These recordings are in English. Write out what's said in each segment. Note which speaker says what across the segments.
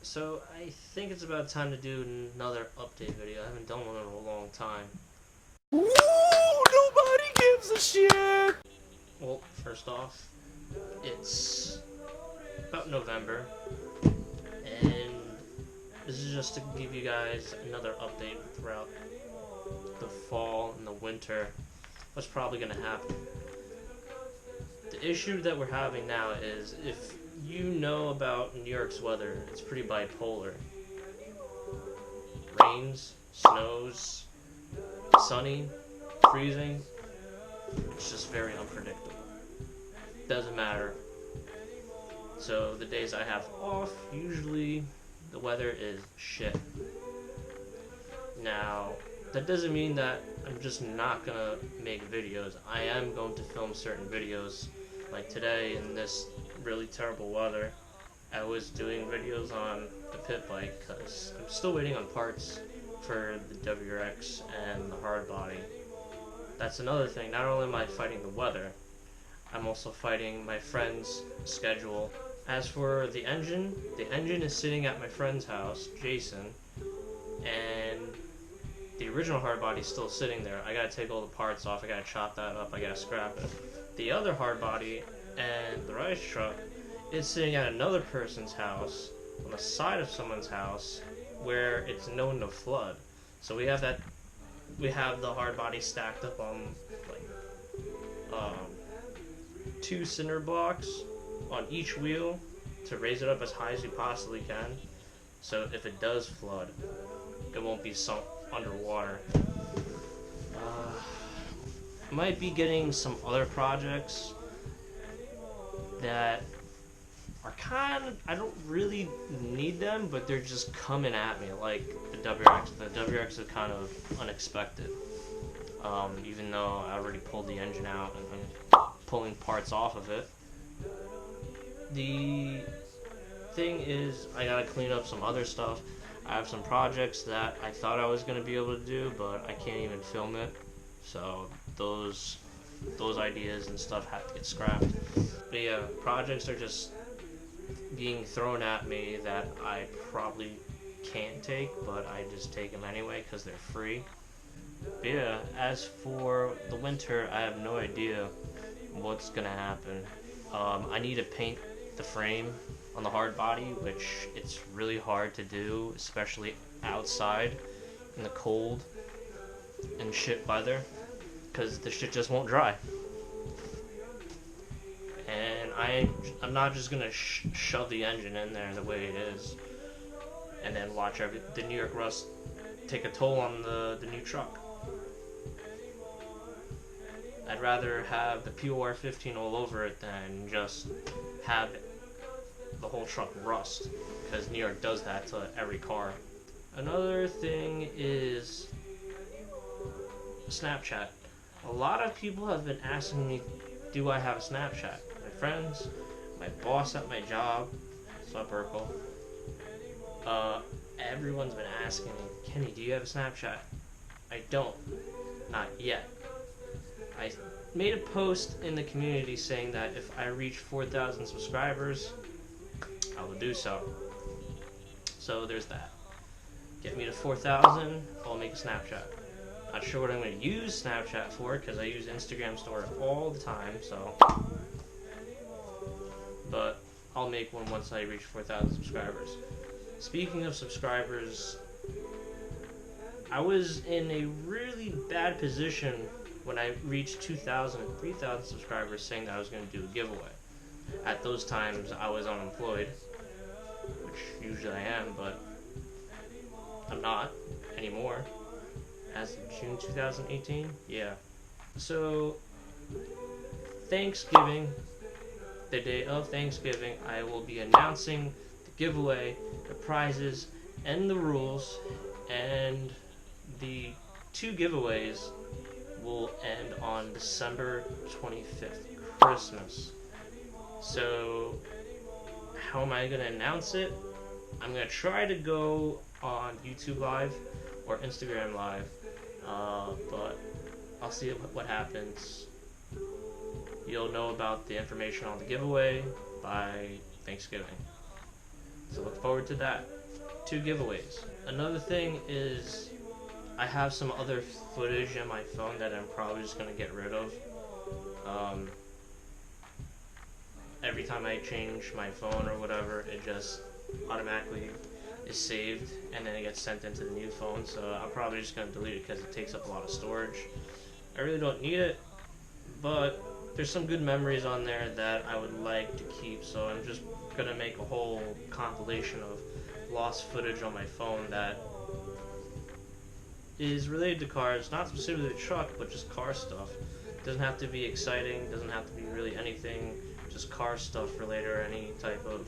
Speaker 1: So I think it's about time to do another update video. I haven't done one in a long time.
Speaker 2: Ooh, nobody gives a shit!
Speaker 1: Well, first off, it's about November, and this is just to give you guys another update throughout the fall and the winter. What's probably going to happen. The issue that we're having now is if you know about New York's weather, it's pretty bipolar. Rains, snows, sunny, freezing. It's just very unpredictable. Doesn't matter. So the days I have off, usually the weather is shit. Now, that doesn't mean that I'm just not gonna make videos. I am going to film certain videos. Like today in this really terrible weather, I was doing videos on the pit bike because I'm still waiting on parts for the WRX and the hard body. That's another thing. Not only am I fighting the weather, I'm also fighting my friend's schedule. As for the engine is sitting at my friend's house, Jason, and the original hard body is still sitting there. I gotta take all the parts off, I gotta chop that up, I gotta scrap it. The other hard body and the rice truck is sitting at another person's house, on the side of someone's house, where it's known to flood. So we have the hard body stacked up on like two cinder blocks on each wheel to raise it up as high as we possibly can. So if it does flood, it won't be sunk underwater. Might be getting some other projects that are I don't really need them, but they're just coming at me, like the WRX. The WRX is kind of unexpected. Even though I already pulled the engine out and I'm pulling parts off of it. The thing is, I gotta clean up some other stuff. I have some projects that I thought I was gonna be able to do, but I can't even film it. So those ideas and stuff have to get scrapped. But yeah, projects are just being thrown at me that I probably can't take, but I just take them anyway because they're free. But yeah, as for the winter, I have no idea what's gonna happen. I need to paint the frame on the hard body, which it's really hard to do, especially outside in the cold and shit weather, because the shit just won't dry. And I'm not just gonna shove the engine in there the way it is, and then watch the New York rust take a toll on the new truck. I'd rather have the POR 15 all over it than just have the whole truck rust, because New York does that to every car. Another thing is Snapchat. A lot of people have been asking me, do I have a Snapchat? My friends, my boss at my job, what's up, Urkel? Everyone's been asking me, Kenny, do you have a Snapchat? I don't. Not yet. I made a post in the community saying that if I reach 4,000 subscribers, I will do so. So there's that. Get me to 4,000, I'll make a Snapchat. Not sure what I'm going to use Snapchat for, because I use Instagram Store all the time, so. But I'll make one once I reach 4,000 subscribers. Speaking of subscribers, I was in a really bad position when I reached 2,000 and 3,000 subscribers, saying that I was going to do a giveaway. At those times, I was unemployed, which usually I am, but I'm not anymore. As of June 2018, yeah. So, Thanksgiving, the day of Thanksgiving, I will be announcing the giveaway, the prizes, and the rules, and the two giveaways will end on December 25th, Christmas. So, how am I going to announce it? I'm going to try to go on YouTube Live or Instagram Live, but I'll see what happens. You'll know about the information on the giveaway by Thanksgiving. So look forward to that. 2 giveaways. Another thing is I have some other footage in my phone that I'm probably just gonna get rid of. Every time I change my phone or whatever, it just automatically is saved and then it gets sent into the new phone. So I'm probably just gonna delete it because it takes up a lot of storage. I really don't need it, but there's some good memories on there that I would like to keep. So I'm just gonna make a whole compilation of lost footage on my phone that is related to cars, not specifically the truck, but just car stuff. Doesn't have to be exciting, doesn't have to be really anything, just car stuff related or any type of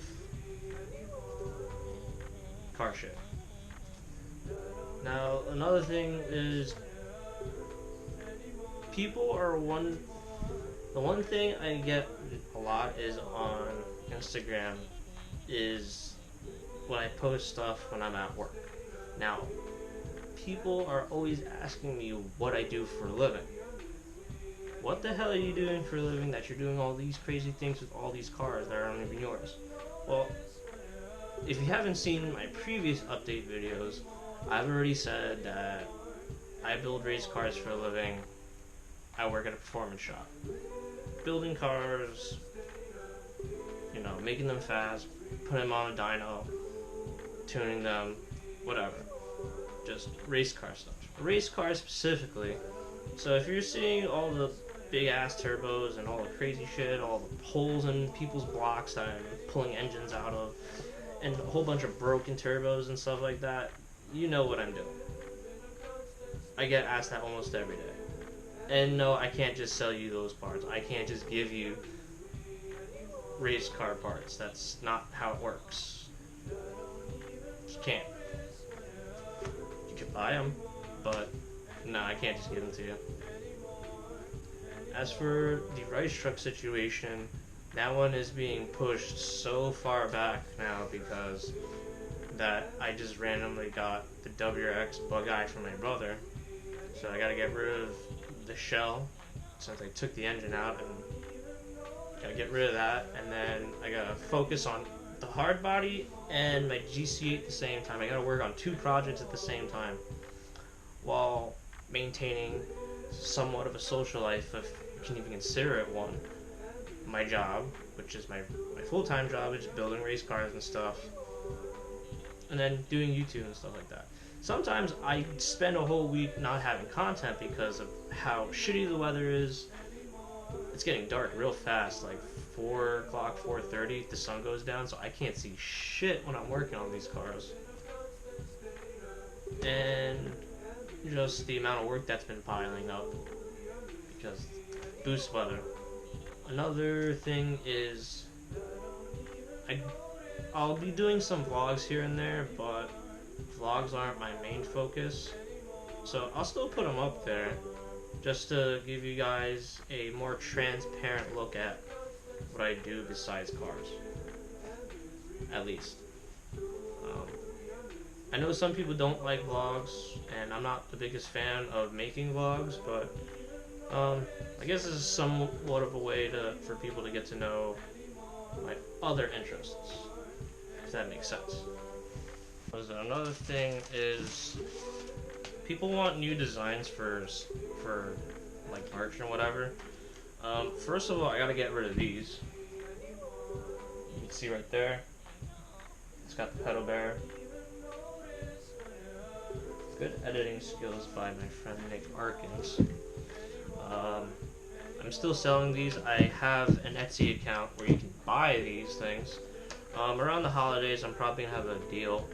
Speaker 1: car shit. Now, another thing is people are the one thing I get a lot is on Instagram is when I post stuff when I'm at work. Now, people are always asking me what I do for a living. What the hell are you doing for a living that you're doing all these crazy things with all these cars that aren't even yours? Well, if you haven't seen my previous update videos, I've already said that I build race cars for a living. I work at a performance shop. Building cars, you know, making them fast, putting them on a dyno, tuning them, whatever. Just race car stuff. Race cars specifically. So if you're seeing all the big ass turbos and all the crazy shit, all the holes in people's blocks that I'm pulling engines out of, and a whole bunch of broken turbos and stuff like that, you know what I'm doing. I get asked that almost every day. And no, I can't just sell you those parts. I can't just give you race car parts. That's not how it works. Just can't. You can buy them, but no, I can't just give them to you. As for the rice truck situation, that one is being pushed so far back now because that I just randomly got the WRX Bug-Eye from my brother. So I gotta get rid of the shell since I took the engine out, and gotta get rid of that, and then I gotta focus on the hard body and my GC8 at the same time. I gotta work on 2 projects at the same time while maintaining somewhat of a social life, if you can even consider it one. My job, which is my full-time job, is building race cars and stuff, and then doing YouTube and stuff like that. Sometimes I spend a whole week not having content because of how shitty the weather is. It's getting dark real fast, like 4 o'clock, 4:30, the sun goes down, so I can't see shit when I'm working on these cars. And just the amount of work that's been piling up because boost weather. Another thing is I'll be doing some vlogs here and there, but vlogs aren't my main focus, so I'll still put them up there just to give you guys a more transparent look at what I do besides cars, at least. I know some people don't like vlogs, and I'm not the biggest fan of making vlogs, but I guess this is somewhat of a way for people to get to know my other interests, if that makes sense. Another thing is people want new designs for like merch and whatever. First of all, I gotta get rid of these. You can see right there, it's got the pedal bearer. Good editing skills by my friend Nick Arkins. I'm still selling these. I have an Etsy account where you can buy these things. Around the holidays, I'm probably gonna have a deal.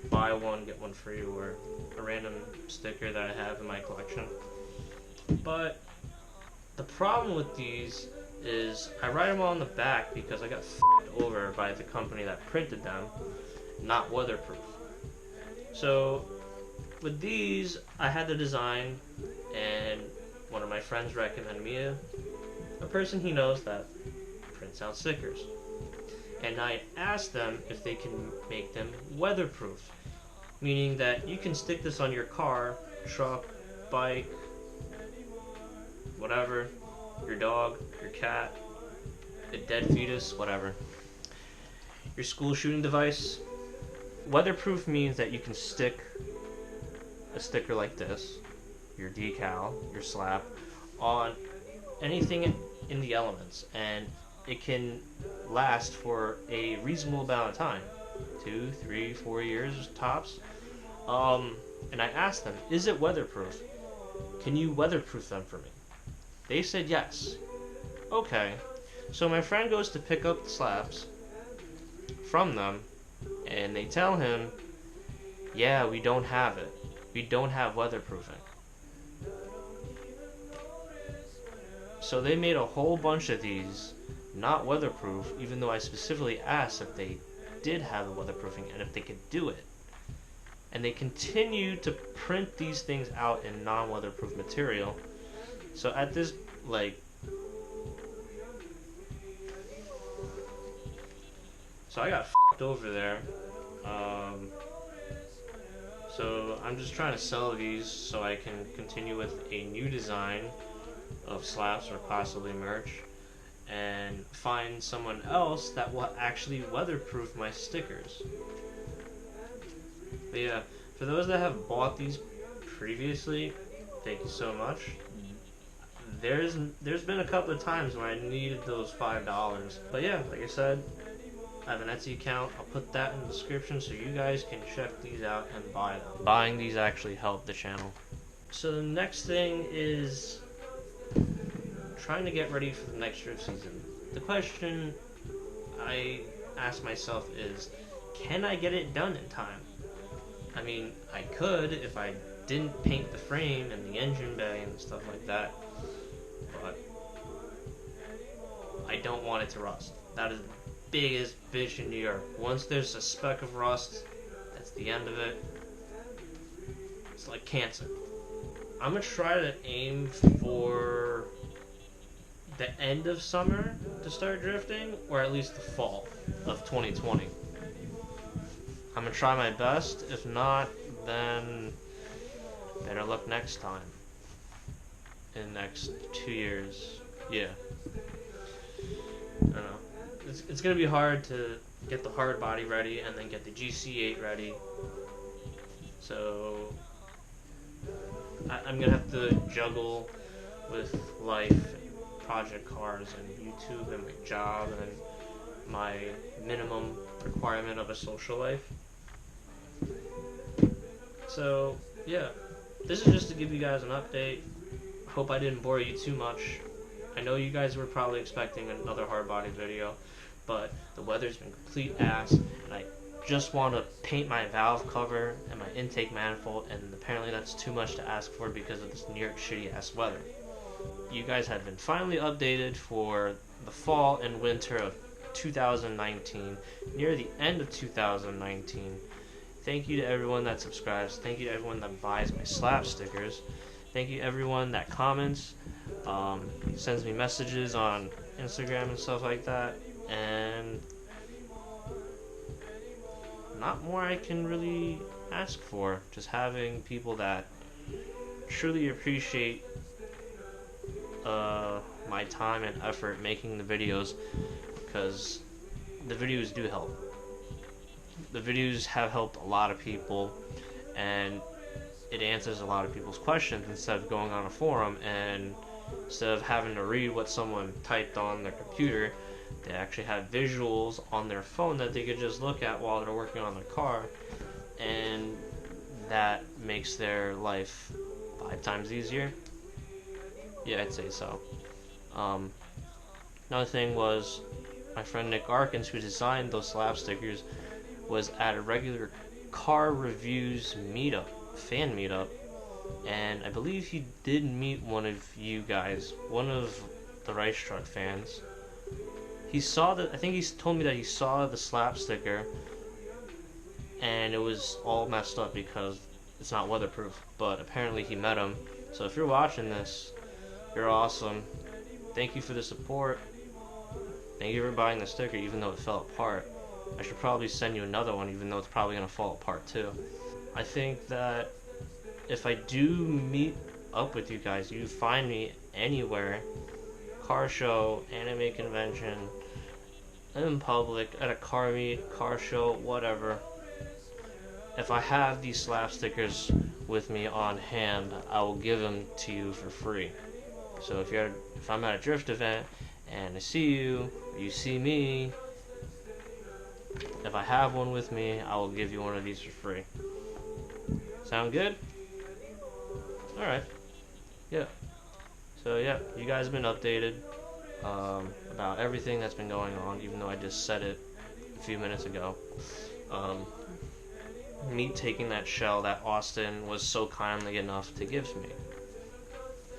Speaker 1: Buy one, get one free, or a random sticker that I have in my collection. But the problem with these is I write them on the back because I got f***ed over by the company that printed them, not weatherproof. So with these, I had the design, and one of my friends recommended me a person he knows that prints out stickers. And I asked them if they can make them weatherproof, meaning that you can stick this on your car, truck, bike, whatever, your dog, your cat, a dead fetus, whatever, your school shooting device, Weatherproof means that you can stick a sticker like this, your decal, your slab, on anything in the elements, and it can last for a reasonable amount of time, 2, 3, 4 years tops. And I asked them, is it weatherproof? Can you weatherproof them for me? They said yes. Okay, so my friend goes to pick up the slabs from them, and they tell him, yeah, we don't have it. We don't have weatherproofing. So they made a whole bunch of these not weatherproof, even though I specifically asked if they did have the weatherproofing and if they could do it. And they continue to print these things out in non-weatherproof material. So at this, so I got f***ed over there. So I'm just trying to sell these so I can continue with a new design of slabs or possibly merch, and find someone else that will actually weatherproof my stickers. But yeah, for those that have bought these previously, thank you so much. There's been a couple of times where I needed those $5. But yeah, like I said, I have an Etsy account. I'll put that in the description so you guys can check these out and buy them. Buying these actually helped the channel. So the next thing is trying to get ready for the next drift season. The question I ask myself is, can I get it done in time? I mean, I could if I didn't paint the frame and the engine bay and stuff like that, but I don't want it to rust. That is the biggest bitch in New York. Once there's a speck of rust, that's the end of it. It's like cancer. I'm gonna try to aim for the end of summer to start drifting, or at least the fall of 2020. I'm gonna try my best. If not, then better luck next time. In the next 2 years. Yeah. I don't know. It's gonna be hard to get the hard body ready and then get the GC8 ready. So I'm gonna have to juggle with life, project cars, and YouTube, and my job, and my minimum requirement of a social life. So yeah, this is just to give you guys an update. Hope I didn't bore you too much. I know you guys were probably expecting another hard body video, but the weather's been complete ass, and I just want to paint my valve cover and my intake manifold, and apparently that's too much to ask for because of this New York shitty ass weather. You guys have been finally updated for the fall and winter of 2019, near the end of 2019. Thank you to everyone that subscribes. Thank you to everyone that buys my slab stickers. Thank you to everyone that comments, sends me messages on Instagram and stuff like that. And not more I can really ask for. Just having people that truly appreciate my time and effort making the videos, because the videos do help. The videos have helped a lot of people, and it answers a lot of people's questions instead of going on a forum, and instead of having to read what someone typed on their computer, they actually have visuals on their phone that they could just look at while they're working on their car, and that makes their life 5 times easier. Yeah, I'd say so. Another thing was, my friend Nick Arkins, who designed those slab stickers, was at a regular car reviews meetup, fan meetup, and I believe he did meet one of you guys, one of the Rice Truck fans. He saw I think he told me that he saw the slab sticker, and it was all messed up because it's not weatherproof, but apparently he met him. So if you're watching this, you're awesome. Thank you for the support. Thank you for buying the sticker, even though it fell apart. I should probably send you another one, even though it's probably going to fall apart too. I think that if I do meet up with you guys, you find me anywhere, car show, anime convention, in public, at a car meet, car show, whatever, if I have these slap stickers with me on hand, I will give them to you for free. So if I'm at a drift event and I see you, or you see me, if I have one with me, I will give you one of these for free. Sound good? Alright. Yeah. So yeah, you guys have been updated about everything that's been going on, even though I just said it a few minutes ago. Me taking that shell that Austin was so kindly enough to give me.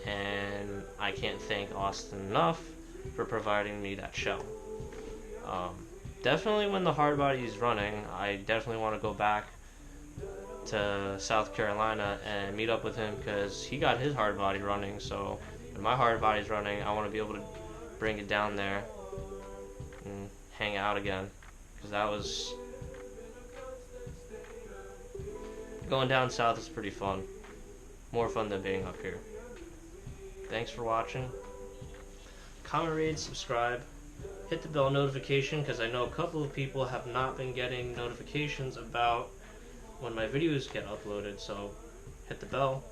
Speaker 1: And I can't thank Austin enough for providing me that shell. Definitely when the hard body is running, I definitely want to go back to South Carolina and meet up with him because he got his hard body running. So when my hard body's running, I want to be able to bring it down there and hang out again, because that was going down south is pretty fun, more fun than being up here. Thanks for watching. Comment, rate, subscribe, hit the bell notification, because I know a couple of people have not been getting notifications about when my videos get uploaded, so hit the bell.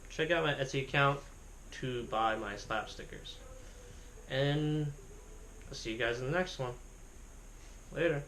Speaker 1: Check out my Etsy account to buy my slap stickers. And I'll see you guys in the next one. Later.